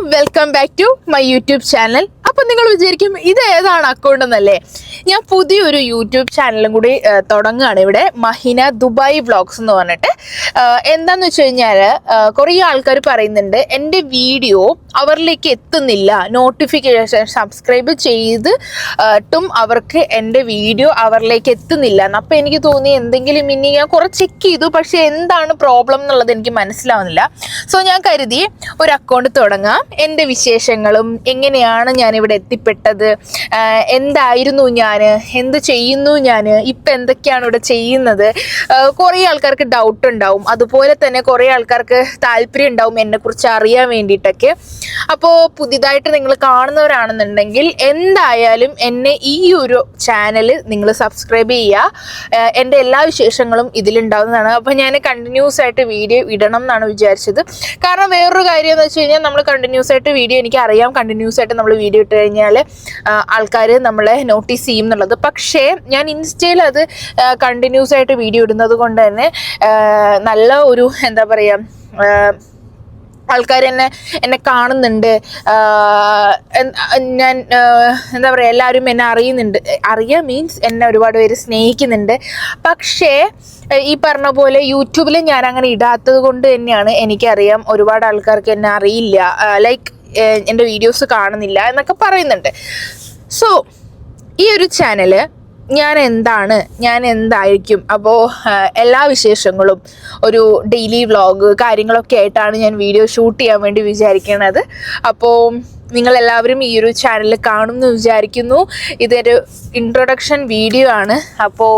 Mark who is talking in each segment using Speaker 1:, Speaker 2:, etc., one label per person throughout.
Speaker 1: Welcome back to my YouTube channel. അപ്പം നിങ്ങൾ വിചാരിക്കും ഇത് ഏതാണ് അക്കൗണ്ട് എന്നല്ലേ? ഞാൻ പുതിയൊരു യൂട്യൂബ് ചാനലും കൂടി തുടങ്ങുകയാണ് ഇവിടെ, മഹിന ദുബായ് വ്ളോഗ്സ് എന്ന് പറഞ്ഞിട്ട്. എന്താന്ന് വെച്ച് കഴിഞ്ഞാൽ കുറേ ആൾക്കാർ പറയുന്നുണ്ട് എൻ്റെ വീഡിയോ അവരിലേക്ക് എത്തുന്നില്ല, നോട്ടിഫിക്കേഷൻ സബ്സ്ക്രൈബ് ചെയ്തിട്ടും അവർക്ക് എൻ്റെ വീഡിയോ അവരിലേക്ക് എത്തുന്നില്ല. അപ്പം എനിക്ക് തോന്നി എന്തെങ്കിലും ഇനി ഞാൻ കുറച്ച് ചെക്ക് ചെയ്തു, പക്ഷേ എന്താണ് പ്രോബ്ലം എന്നുള്ളത് എനിക്ക് മനസ്സിലാവുന്നില്ല. സോ ഞാൻ കരുതി ഒരു അക്കൗണ്ട് തുടങ്ങാം, എൻ്റെ വിശേഷങ്ങളും എങ്ങനെയാണ് ഞാനിവിടെ എത്തിപ്പെട്ടത്, എന്തായിരുന്നു ഞാൻ, എന്ത് ചെയ്യുന്നു ഞാൻ, ഇപ്പം എന്തൊക്കെയാണ് ഇവിടെ ചെയ്യുന്നത്. കുറേ ആൾക്കാർക്ക് ഡൗട്ട് ഉണ്ടാവും, അതുപോലെ തന്നെ കുറേ ആൾക്കാർക്ക് താല്പര്യം ഉണ്ടാവും എന്നെക്കുറിച്ച് അറിയാൻ വേണ്ടിയിട്ടൊക്കെ. അപ്പോൾ പുതിയതായിട്ട് നിങ്ങൾ കാണുന്നവരാണെന്നുണ്ടെങ്കിൽ എന്തായാലും എന്നെ ഈ ഒരു ചാനൽ നിങ്ങൾ സബ്സ്ക്രൈബ് ചെയ്യുക. എൻ്റെ എല്ലാ വിശേഷങ്ങളും ഇതിലുണ്ടാവുന്നതാണ്. അപ്പോൾ ഞാൻ കണ്ടിന്യൂസ് ആയിട്ട് വീഡിയോ ഇടണം എന്നാണ് വിചാരിച്ചത്. കാരണം വേറൊരു കാര്യം എന്ന് വെച്ച് കഴിഞ്ഞാൽ നമ്മൾ കണ്ടിന്യൂസ് ആയിട്ട് വീഡിയോ, എനിക്കറിയാം കണ്ടിന്യൂസ് ആയിട്ട് നമ്മൾ വീഡിയോ ഇട്ട് കഴിഞ്ഞാൽ ആൾക്കാർ നമ്മളെ നോട്ടീസ് ചെയ്യും എന്നുള്ളത്. പക്ഷേ ഞാൻ ഇൻസ്റ്റയിൽ അത് കണ്ടിന്യൂസ് ആയിട്ട് വീഡിയോ ഇടുന്നത് കൊണ്ട് തന്നെ നല്ല ഒരു എന്താ പറയുക, ആൾക്കാർ എന്നെ കാണുന്നുണ്ട്. ഞാൻ എന്താ പറയുക, എല്ലാവരും എന്നെ അറിയുന്നുണ്ട്. അറിയാം മീൻസ് എന്നെ ഒരുപാട് പേര് സ്നേഹിക്കുന്നുണ്ട്. പക്ഷേ ഈ പറഞ്ഞ പോലെ യൂട്യൂബിൽ ഞാൻ അങ്ങനെ ഇടാത്തത് കൊണ്ട് തന്നെയാണ്, എനിക്കറിയാം ഒരുപാട് ആൾക്കാർക്ക് എന്നെ അറിയില്ല, ലൈക്ക് എൻ്റെ വീഡിയോസ് കാണുന്നില്ല എന്നൊക്കെ പറയുന്നുണ്ട്. സോ ഈ ഒരു ചാനല് ഞാൻ എന്തായിരിക്കും, അപ്പോൾ എല്ലാ വിശേഷങ്ങളും ഒരു ഡെയിലി വ്ളോഗ് കാര്യങ്ങളൊക്കെ ആയിട്ടാണ് ഞാൻ വീഡിയോ ഷൂട്ട് ചെയ്യാൻ വേണ്ടി വിചാരിക്കുന്നത്. അപ്പോൾ നിങ്ങളെല്ലാവരും ഈ ഒരു ചാനൽ കാണുമെന്ന് വിചാരിക്കുന്നു. ഇതൊരു ഇൻട്രൊഡക്ഷൻ വീഡിയോ ആണ്. അപ്പോൾ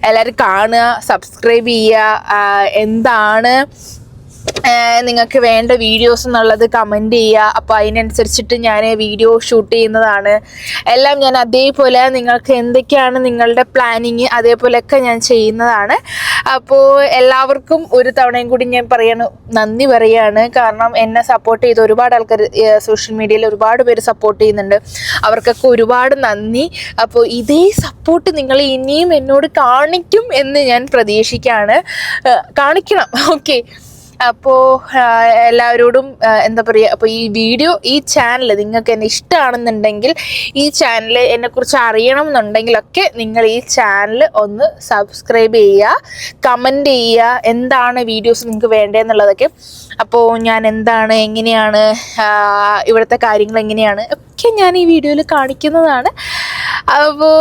Speaker 1: എല്ലാവരും കാണുക, സബ്സ്ക്രൈബ് ചെയ്യുക, എന്താണ് നിങ്ങൾക്ക് വേണ്ട വീഡിയോസ് എന്നുള്ളത് കമൻറ്റ് ചെയ്യുക. അപ്പോൾ അതിനനുസരിച്ചിട്ട് ഞാൻ വീഡിയോ ഷൂട്ട് ചെയ്യുന്നതാണ്. എല്ലാം ഞാൻ അതേപോലെ നിങ്ങൾക്ക് എന്തൊക്കെയാണ് നിങ്ങളുടെ പ്ലാനിങ് അതേപോലെയൊക്കെ ഞാൻ ചെയ്യുന്നതാണ്. അപ്പോൾ എല്ലാവർക്കും ഒരു തവണയും കൂടി ഞാൻ നന്ദി പറയുകയാണ്. കാരണം എന്നെ സപ്പോർട്ട് ചെയ്ത് ഒരുപാട് ആൾക്കാർ സോഷ്യൽ മീഡിയയിൽ ഒരുപാട് പേര് സപ്പോർട്ട് ചെയ്യുന്നുണ്ട്. അവർക്കൊക്കെ ഒരുപാട് നന്ദി. അപ്പോൾ ഇതേ സപ്പോർട്ട് നിങ്ങൾ ഇനിയും എന്നോട് കാണിക്കും എന്ന് ഞാൻ പ്രതീക്ഷിക്കുകയാണ്. കാണിക്കണം, ഓക്കെ? അപ്പോൾ എല്ലാവരോടും എന്താ പറയുക, അപ്പോൾ ഈ വീഡിയോ, ഈ ചാനൽ നിങ്ങൾക്ക് എന്നെ ഇഷ്ടമാണെന്നുണ്ടെങ്കിൽ, ഈ ചാനൽ എന്നെക്കുറിച്ച് അറിയണം എന്നുണ്ടെങ്കിലൊക്കെ നിങ്ങൾ ഈ ചാനൽ ഒന്ന് സബ്സ്ക്രൈബ് ചെയ്യുക, കമൻറ്റ് ചെയ്യുക, എന്താണ് വീഡിയോസ് നിങ്ങൾക്ക് വേണ്ടതെന്നുള്ളതൊക്കെ. അപ്പോൾ ഞാൻ എന്താണ്, എങ്ങനെയാണ്, ഇവിടുത്തെ കാര്യങ്ങൾ എങ്ങനെയാണ് ഒക്കെ ഞാൻ ഈ വീഡിയോയിൽ കാണിക്കുന്നതാണ്. അപ്പോൾ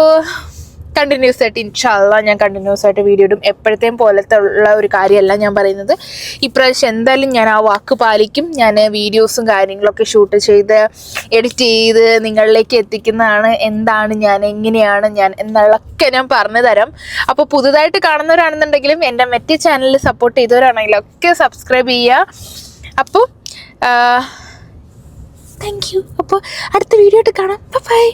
Speaker 1: കണ്ടിന്യൂസ് ആയിട്ട് ഇൻഷാല്ലാ ഞാൻ കണ്ടിന്യൂസ് ആയിട്ട് വീഡിയോ ഇടും. എപ്പോഴത്തെയും പോലത്തെ ഉള്ള ഒരു കാര്യമല്ല ഞാൻ പറയുന്നത്. ഇപ്രാവശ്യം എന്തായാലും ഞാൻ ആ വാക്ക് പാലിക്കും. ഞാൻ വീഡിയോസും കാര്യങ്ങളൊക്കെ ഷൂട്ട് ചെയ്ത് എഡിറ്റ് ചെയ്ത് നിങ്ങളിലേക്ക് എത്തിക്കുന്നതാണ്. എന്താണ് ഞാൻ, എങ്ങനെയാണ് ഞാൻ എന്നുള്ളതൊക്കെ ഞാൻ പറഞ്ഞു തരാം. അപ്പോൾ പുതുതായിട്ട് കാണുന്നവരാണെന്നുണ്ടെങ്കിലും എൻ്റെ മറ്റേ ചാനലിൽ സപ്പോർട്ട് ചെയ്തവരാണെങ്കിലും ഒക്കെ സബ്സ്ക്രൈബ് ചെയ്യുക. അപ്പോൾ താങ്ക് യു. അപ്പോൾ അടുത്ത വീഡിയോ ആയിട്ട് കാണാം. ബൈ.